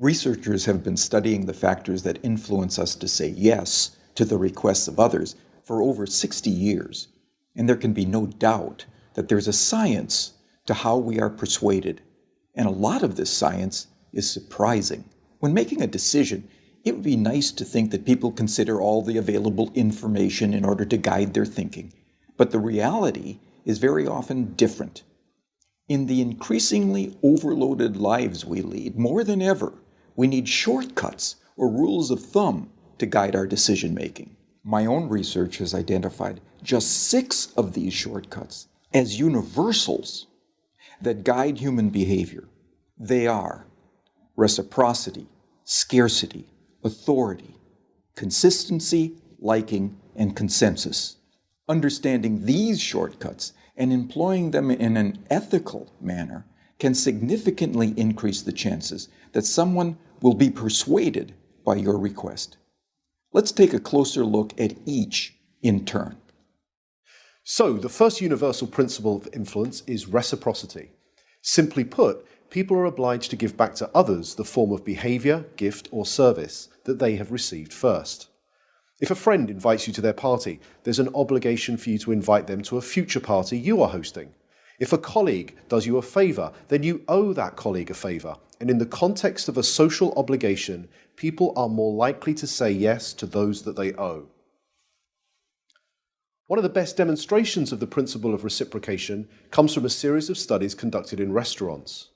Researchers have been studying the factors that influence us to say yes to the requests of others for over 60 years, and there can be no doubt that there's a science to how we are persuaded, and a lot of this science is surprising. When making a decision, it would be nice to think that people consider all the available information in order to guide their thinking, but the reality is very often different. In the increasingly overloaded lives we lead, more than ever, we need shortcuts or rules of thumb to guide our decision-making. My own research has identified just 6 of these shortcuts as universals that guide human behavior. They are reciprocity, scarcity, authority, consistency, liking, and consensus. Understanding these shortcuts and employing them in an ethical manner can significantly increase the chances that someone will be persuaded by your request. Let's take a closer look at each in turn. So, the first universal principle of influence is reciprocity. Simply put, people are obliged to give back to others the form of behavior, gift, or service that they have received first. If a friend invites you to their party, there's an obligation for you to invite them to a future party you are hosting. If a colleague does you a favor, then you owe that colleague a favor. And in the context of a social obligation, people are more likely to say yes to those that they owe. One of the best demonstrations of the principle of reciprocation comes from a series of studies conducted in restaurants.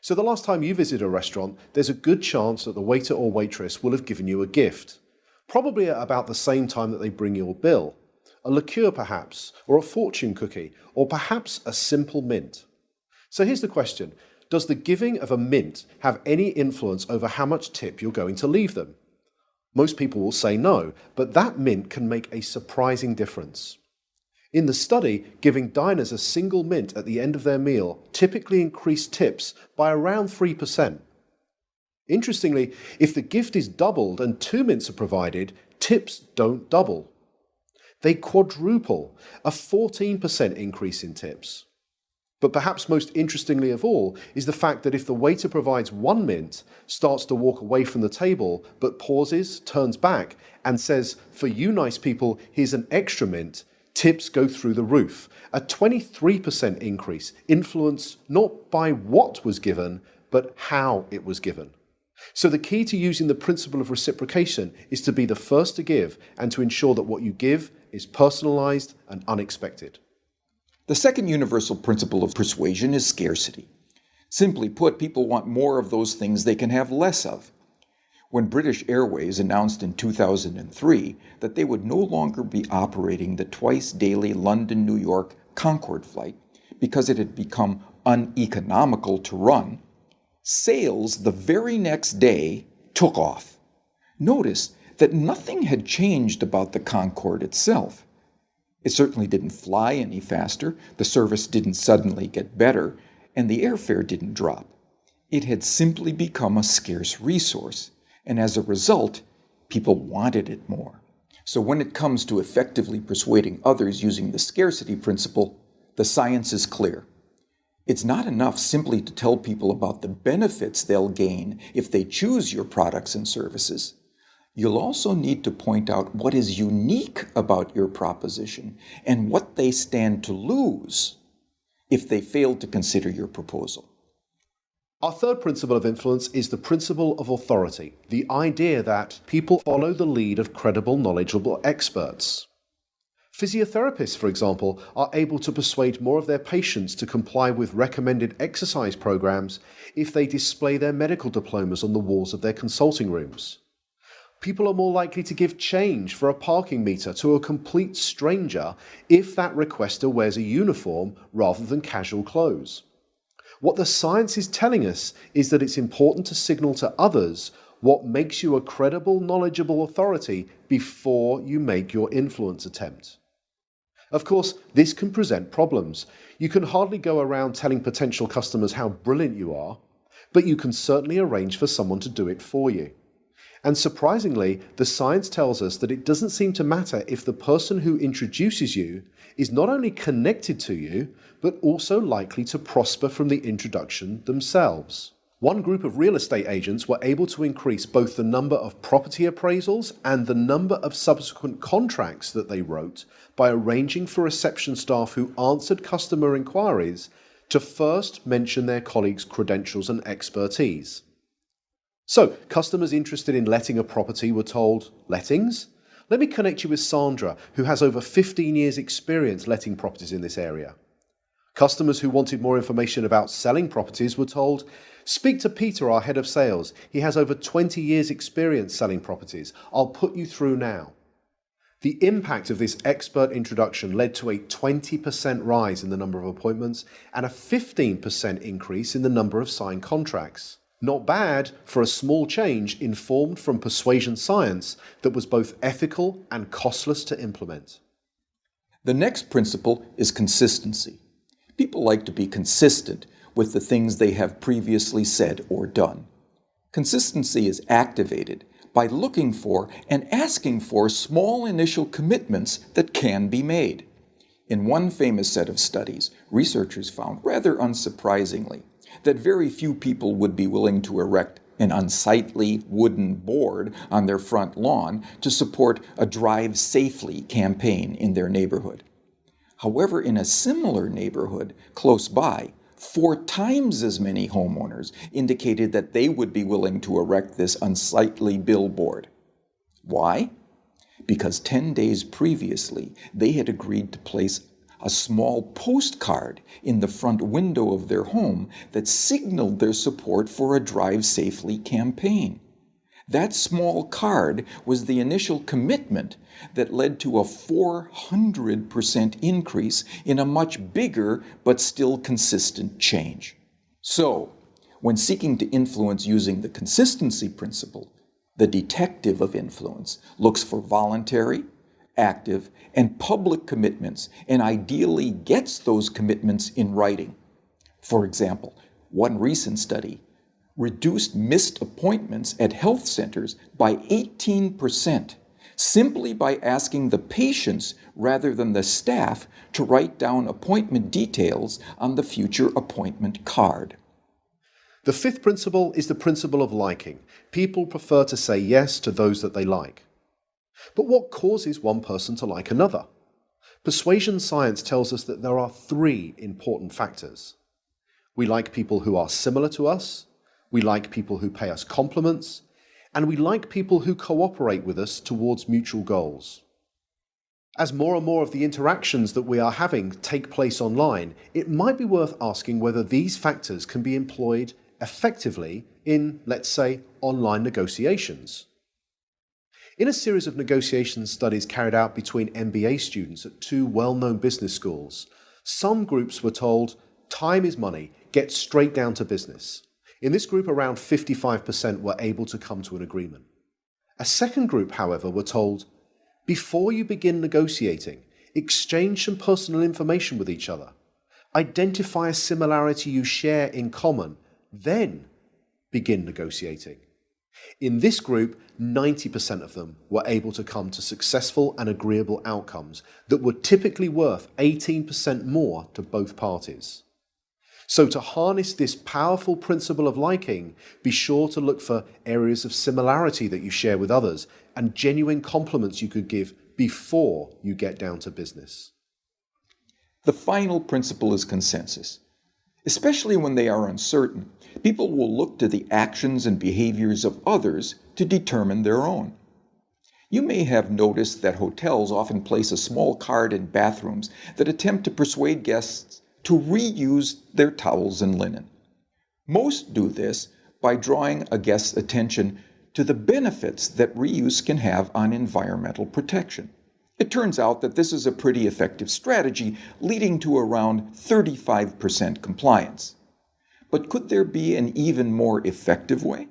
So the last time you visit a restaurant, there's a good chance that the waiter or waitress will have given you a gift, probably at about the same time that they bring your bill. A liqueur perhaps, or a fortune cookie, or perhaps a simple mint. So here's the question. Does the giving of a mint have any influence over how much tip you're going to leave them? Most people will say no, but that mint can make a surprising difference. In the study, giving diners a single mint at the end of their meal typically increased tips by around 3%. Interestingly, if the gift is doubled and 2 mints are provided, tips don't double. They quadruple, a 14% increase in tips. But perhaps most interestingly of all is the fact that if the waiter provides 1 mint, starts to walk away from the table, but pauses, turns back, and says, "For you nice people, here's an extra mint," tips go through the roof. A 23% increase, influenced not by what was given, but how it was given. So the key to using the principle of reciprocation is to be the first to give and to ensure that what you give is personalized and unexpected. The second universal principle of persuasion is scarcity. Simply put, people want more of those things they can have less of. When British Airways announced in 2003 that they would no longer be operating the twice-daily London-New York Concorde flight because it had become uneconomical to run, sales the very next day took off. Notice that nothing had changed about the Concorde itself. It certainly didn't fly any faster, the service didn't suddenly get better, and the airfare didn't drop. It had simply become a scarce resource, and as a result, people wanted it more. So when it comes to effectively persuading others using the scarcity principle, the science is clear. It's not enough simply to tell people about the benefits they'll gain if they choose your products and services. You'll also need to point out what is unique about your proposition and what they stand to lose if they fail to consider your proposal. Our third principle of influence is the principle of authority, the idea that people follow the lead of credible, knowledgeable experts. Physiotherapists, for example, are able to persuade more of their patients to comply with recommended exercise programs if they display their medical diplomas on the walls of their consulting rooms. People are more likely to give change for a parking meter to a complete stranger if that requester wears a uniform rather than casual clothes. What the science is telling us is that it's important to signal to others what makes you a credible, knowledgeable authority before you make your influence attempt. Of course, this can present problems. You can hardly go around telling potential customers how brilliant you are, but you can certainly arrange for someone to do it for you. And surprisingly, the science tells us that it doesn't seem to matter if the person who introduces you is not only connected to you, but also likely to prosper from the introduction themselves. One group of real estate agents were able to increase both the number of property appraisals and the number of subsequent contracts that they wrote by arranging for reception staff who answered customer inquiries to first mention their colleagues' credentials and expertise. So, customers interested in letting a property were told, "Lettings? Let me connect you with Sandra, who has over 15 years' experience letting properties in this area." Customers who wanted more information about selling properties were told, "Speak to Peter, our head of sales. He has over 20 years' experience selling properties. I'll put you through now." The impact of this expert introduction led to a 20% rise in the number of appointments and a 15% increase in the number of signed contracts. Not bad for a small change informed from persuasion science that was both ethical and costless to implement. The next principle is consistency. People like to be consistent with the things they have previously said or done. Consistency is activated by looking for and asking for small initial commitments that can be made. In one famous set of studies, researchers found, rather unsurprisingly, that very few people would be willing to erect an unsightly wooden board on their front lawn to support a Drive Safely campaign in their neighborhood. However, in a similar neighborhood close by, 4 times as many homeowners indicated that they would be willing to erect this unsightly billboard. Why? Because 10 days previously, they had agreed to place a small postcard in the front window of their home that signaled their support for a Drive Safely campaign. That small card was the initial commitment that led to a 400% increase in a much bigger but still consistent change. So, when seeking to influence using the consistency principle, the detective of influence looks for voluntary, active, and public commitments, and ideally gets those commitments in writing. For example, one recent study reduced missed appointments at health centers by 18%, simply by asking the patients rather than the staff to write down appointment details on the future appointment card. The fifth principle is the principle of liking. People prefer to say yes to those that they like. But what causes one person to like another? Persuasion science tells us that there are 3 important factors. We like people who are similar to us, we like people who pay us compliments, and we like people who cooperate with us towards mutual goals. As more and more of the interactions that we are having take place online, it might be worth asking whether these factors can be employed effectively in, let's say, online negotiations. In a series of negotiation studies carried out between MBA students at 2 well-known business schools, some groups were told, "Time is money, get straight down to business." In this group, around 55% were able to come to an agreement. A second group, however, were told, "Before you begin negotiating, exchange some personal information with each other. Identify a similarity you share in common, then begin negotiating." In this group, 90% of them were able to come to successful and agreeable outcomes that were typically worth 18% more to both parties. So to harness this powerful principle of liking, be sure to look for areas of similarity that you share with others and genuine compliments you could give before you get down to business. The final principle is consensus. Especially when they are uncertain, people will look to the actions and behaviors of others to determine their own. You may have noticed that hotels often place a small card in bathrooms that attempt to persuade guests to reuse their towels and linen. Most do this by drawing a guest's attention to the benefits that reuse can have on environmental protection. It turns out that this is a pretty effective strategy, leading to around 35% compliance. But could there be an even more effective way?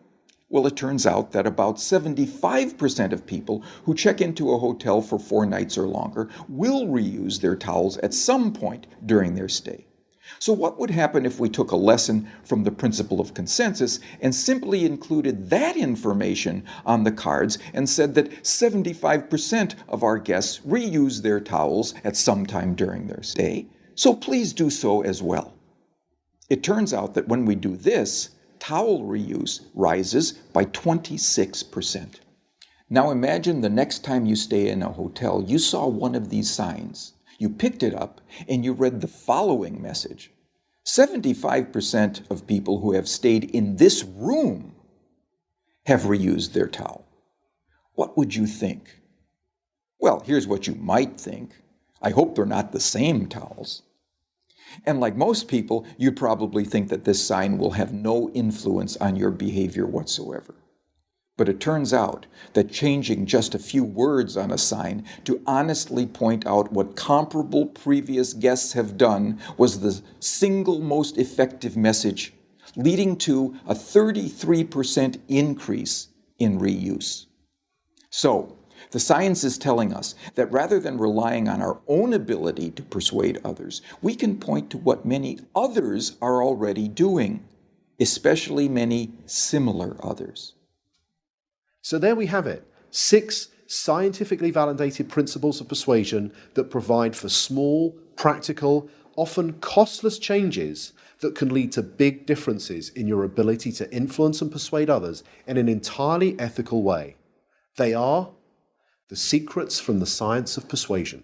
Well, it turns out that about 75% of people who check into a hotel for 4 nights or longer will reuse their towels at some point during their stay. So what would happen if we took a lesson from the principle of consensus and simply included that information on the cards and said that 75% of our guests reuse their towels at some time during their stay, so please do so as well. It turns out that when we do this, towel reuse rises by 26%. Now imagine the next time you stay in a hotel, you saw one of these signs. You picked it up and you read the following message. 75% of people who have stayed in this room have reused their towel. What would you think? Well, here's what you might think. I hope they're not the same towels. And like most people, you probably think that this sign will have no influence on your behavior whatsoever. But it turns out that changing just a few words on a sign to honestly point out what comparable previous guests have done was the single most effective message, leading to a 33% increase in reuse. So, the science is telling us that rather than relying on our own ability to persuade others, we can point to what many others are already doing, especially many similar others. So there we have it, 6 scientifically validated principles of persuasion that provide for small, practical, often costless changes that can lead to big differences in your ability to influence and persuade others in an entirely ethical way. They are the secrets from the science of persuasion.